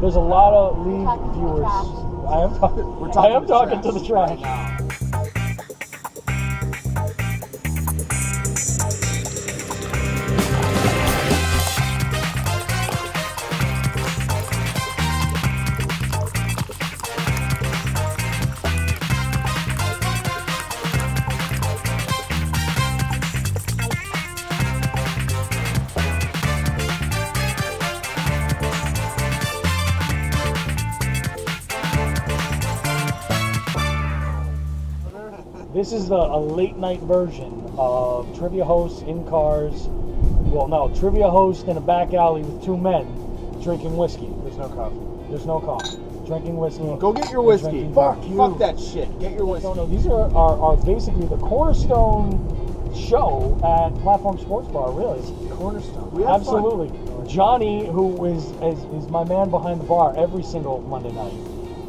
There's a lot of league viewers. I am talking to the trash. This is a late night version of trivia hosts in cars. Well, no, trivia host in a back alley with two men drinking whiskey. There's no coffee. There's no coffee. Drinking whiskey. Go get your whiskey. Fuck that shit. Get your whiskey. No, these are basically the cornerstone show at Platform Sports Bar, really. Cornerstone. Absolutely. Johnny, who is my man behind the bar every single Monday night.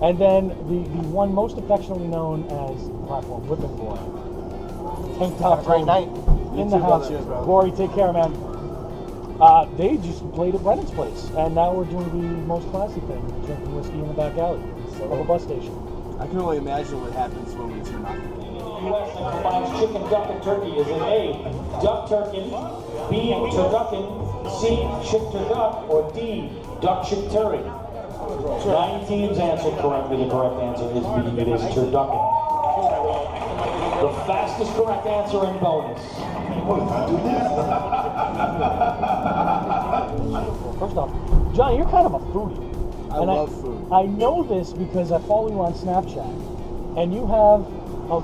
And then the one most affectionately known as Platform Whipping Boy. Tank top. Great night. In the house. Rory, take care, man. They just played at Brennan's place, and now we're doing the most classy thing, drinking whiskey in the back alley of a bus station. I can only imagine what happens when we turn off the game. U.S. that combines chicken, duck, and turkey. Is it A, duck turkin, B, turducken, C, chick turduck, or D, duck chick turry? 9 teams answered correctly. The correct answer is B. It is turducken. The fastest correct answer in bonus. First off, Johnny, you're kind of a foodie. I love food. I know this because I follow you on Snapchat, and you have an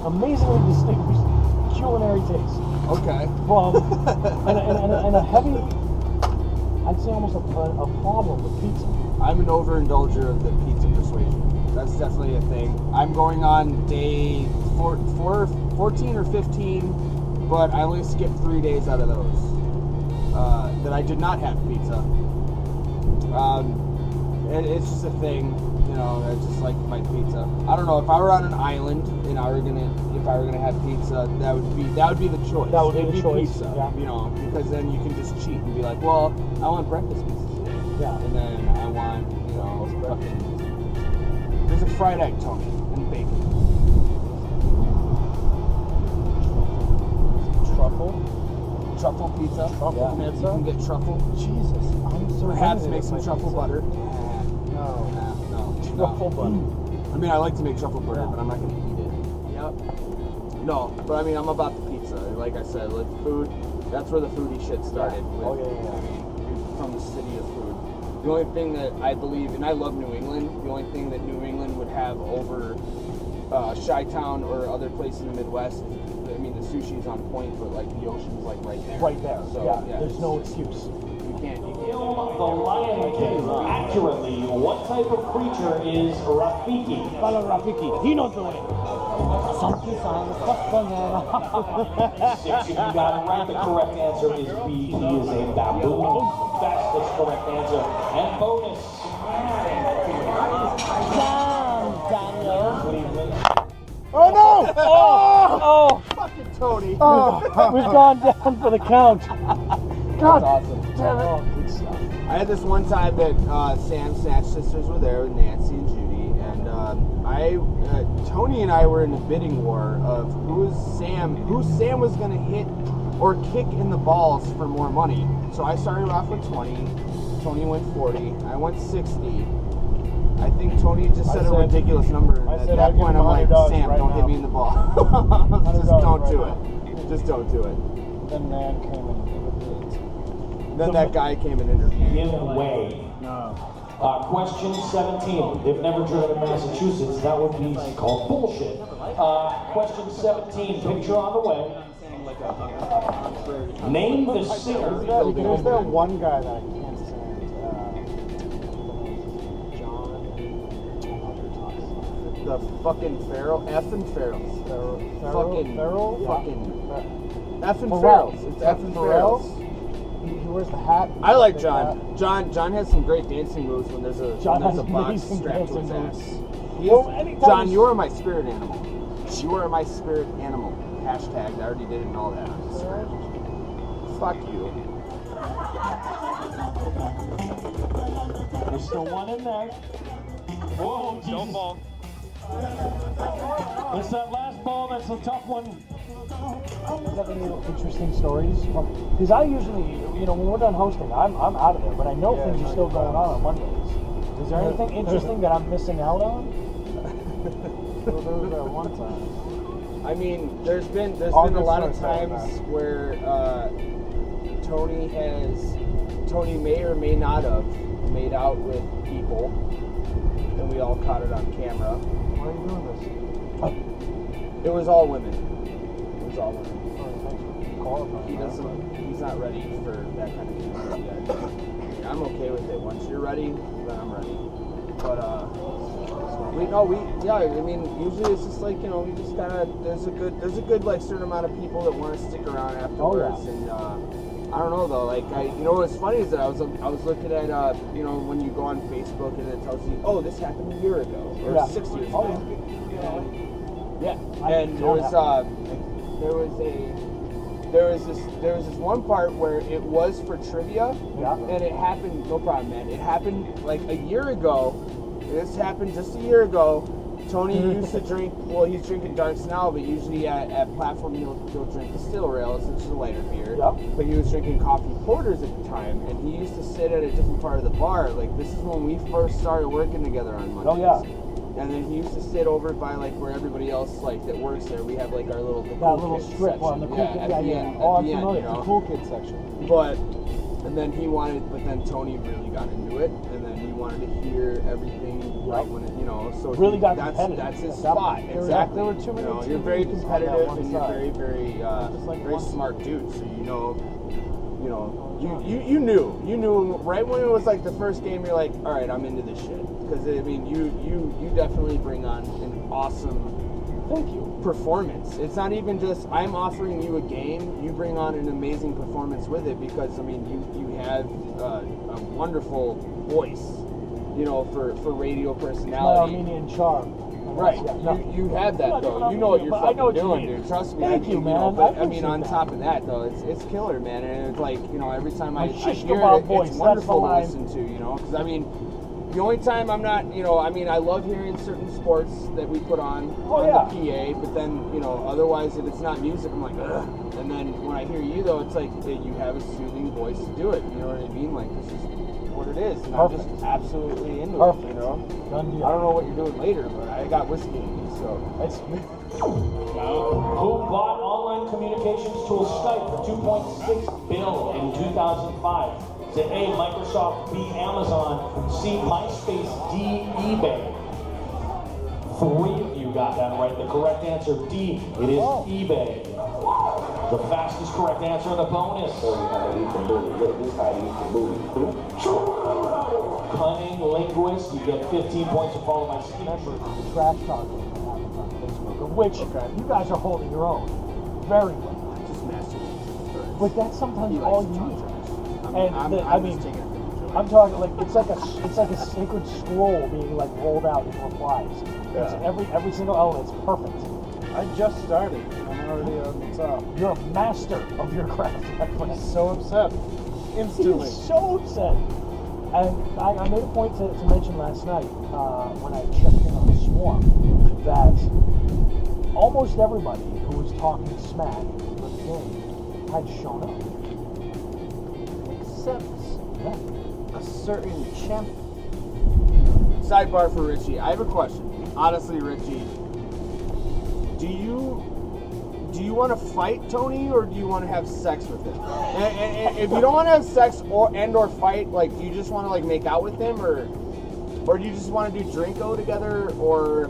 amazingly distinguished culinary taste. Okay. From and a heavy, I'd say almost a problem with pizza. I'm an overindulger of the pizza persuasion. That's definitely a thing. I'm going on day 14 or 15, but I only skipped 3 days out of those that I did not have pizza. It's just a thing, you know. I just like my pizza. I don't know, if I were on an island and if I were gonna have pizza, that would be the choice. That would be the choice. Pizza, yeah. you know, because then you can just cheat and be like, well, I want breakfast pizza today. Yeah. And then I want, you know, there's a fried egg, Tony, and bacon. Truffle pizza. Truffle pizza. You can get truffle. Jesus, I'm so Perhaps make some truffle butter. No. Truffle butter. I mean, I like to make truffle butter, but I'm not going to eat it. Yep. No, but I mean, I'm about the pizza. Like I said, like food, that's where the foodie shit started. With, I mean, from the city of food. The only thing that I believe, and I love New England, the only thing that New England would have over Chi-Town or other places in the Midwest, I mean, the sushi's on point, but like the ocean's like right there. Right there. So, yeah, there's no excuse. You can't. The Lion King. Accurately, what type of creature is Rafiki? Follow Rafiki. He knows the way. Something sounds banana. 6, you got it right. The correct answer is B. He is a baboon. Fastest correct answer. And bonus. Oh no! Oh! Fucking Tony. Oh! We've gone down for the count. God, awesome. Damn it! Oh, good stuff. I had this one time that Sam's Snatch sisters were there with Nancy and Judy, and Tony and I were in a bidding war of who Sam was going to hit or kick in the balls for more money. So I started off with 20, Tony went 40, I went 60. I think Tony just said a ridiculous number. At that point, I'm like, Sam, don't hit me in the ball. Just don't do it. Just don't do it. Then man came in. Then that guy came and interviewed. Give way. No. Question 17. They've never driven in Massachusetts. That would be called bullshit. Question 17. Picture on the way. Name the singer. Is there one guy that I can't stand? The fucking Farrell, effing Farrells. Fucking effing Farrells. It's effing Farrells. He wears the hat. I like John. John has some great dancing moves when there's a box amazing strapped to his dancing ass. John, you are my spirit animal. You are my spirit animal. Hashtag. I already did it and all that. Fuck you. There's still one in there. Whoa, Jesus. Don't fall. It's that last ball that's a tough one. Do you have any interesting stories? Because I usually, when we're done hosting, I'm out of there. But I know things are still going on Mondays. Is there anything interesting that I'm missing out on? Well, there was that one time. I mean, there's been a lot of times where Tony may or may not have made out with people, and we all caught it on camera. Why are you doing this? It was all women. He's not ready for that kind of thing yet. I'm okay with it. Once you're ready, then I'm ready. But usually it's just like, we just gotta, there's a good like certain amount of people that want to stick around afterwards. And I don't know though, like what's funny is that I was looking at when you go on Facebook and it tells you, oh, this happened a year ago or 6 years ago. Yeah, and there was this one part where it was for trivia, and it happened. No problem, man. It happened like a year ago. This happened just a year ago. Tony used to drink. Well, he's drinking darks now, but usually at Platform he'll drink Distiller Ales, which is a lighter beer. But he was drinking coffee porters at the time, and he used to sit at a different part of the bar. Like this is when we first started working together on Mondays. Oh yeah. And then he used to sit over by like where everybody else like that works there. We have like our little strip on the cool kid. Oh, I'm familiar. The cool kid section. But then Tony really got into it, and then he wanted to hear everything right when it, so really that's his spot. Exactly. There were too many. You're very competitive, and you're very, very, very smart dude. So you knew right when it was like the first game. You're like, all right, I'm into this shit. Because you definitely bring on an awesome performance. It's not even just I'm offering you a game. You bring on an amazing performance with it because you have a wonderful voice, for radio personality. My Armenian charm. Right. You have that though. You know what you're fucking doing, dude. Trust me. Thank you, man. But on top of that though, it's killer, man. And it's like every time I hear it, voice, it's wonderful to listen to. Because the only time I'm not, I love hearing certain sports that we put on the PA, but then, otherwise if it's not music, I'm like, ugh. And then when I hear you, though, it's like you have a soothing voice to do it. You know what I mean? Like, this is what it is. And I'm just absolutely into it, Done deal. I don't know what you're doing later, but I got whiskey in me, so. Who bought online communications tool Skype for $2.6 billion in 2005? Is it A, Microsoft, B, Amazon, C, MySpace, D, eBay? 3 of you got that right. The correct answer, D, it is eBay. The fastest correct answer in the bonus. Cunning linguist, you get 15 points to follow my speech. Remember the trash talking that happens on Facebook, of which you guys are holding your own very well. Just masturbate. But that's sometimes all you need. And I'm talking like it's like a sacred scroll being like rolled out in replies. It's every single element. It's perfect. I just started. I'm already on the top. You're a master of your craft, my friend. He's so upset. Instantly. He's so upset. And I made a point to mention last night when I checked in on the Swarm that almost everybody who was talking smack for the game had shown up. Except a certain champion. Sidebar for Richie. I have a question. Honestly, Richie, do you want to fight Tony or do you want to have sex with him? And if you don't want to have sex or fight, like, do you just want to like make out with him or do you just want to do drinko together or?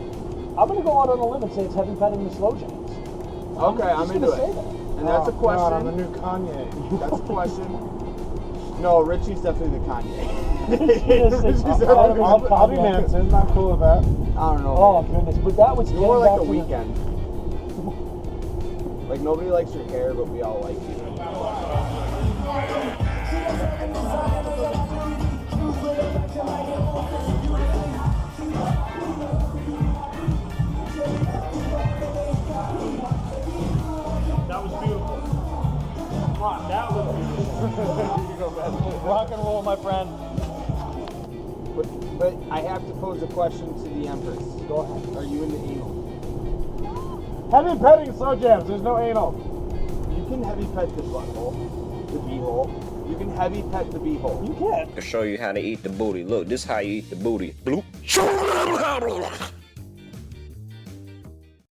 I'm gonna go out on a limb and say it's heavy petting the slow jams. Okay, I'm into it. And that's a question. God, I'm the new Kanye. That's a question. No, Richie's definitely the Kanye. I'll be Manson. I'm cool with that. I don't know. Oh goodness, but that was more like the Weeknd. Like nobody likes your hair, but we all like you. That was beautiful. That was beautiful. Rock and roll, my friend. But I have to pose a question to the Empress. Go ahead. Are you into anal? Heavy petting slow jams. There's no anal. You can heavy pet the butthole, the beehole. You can heavy pet the beehole. You can't. To show you how to eat the booty. Look, this is how you eat the booty. Bloop.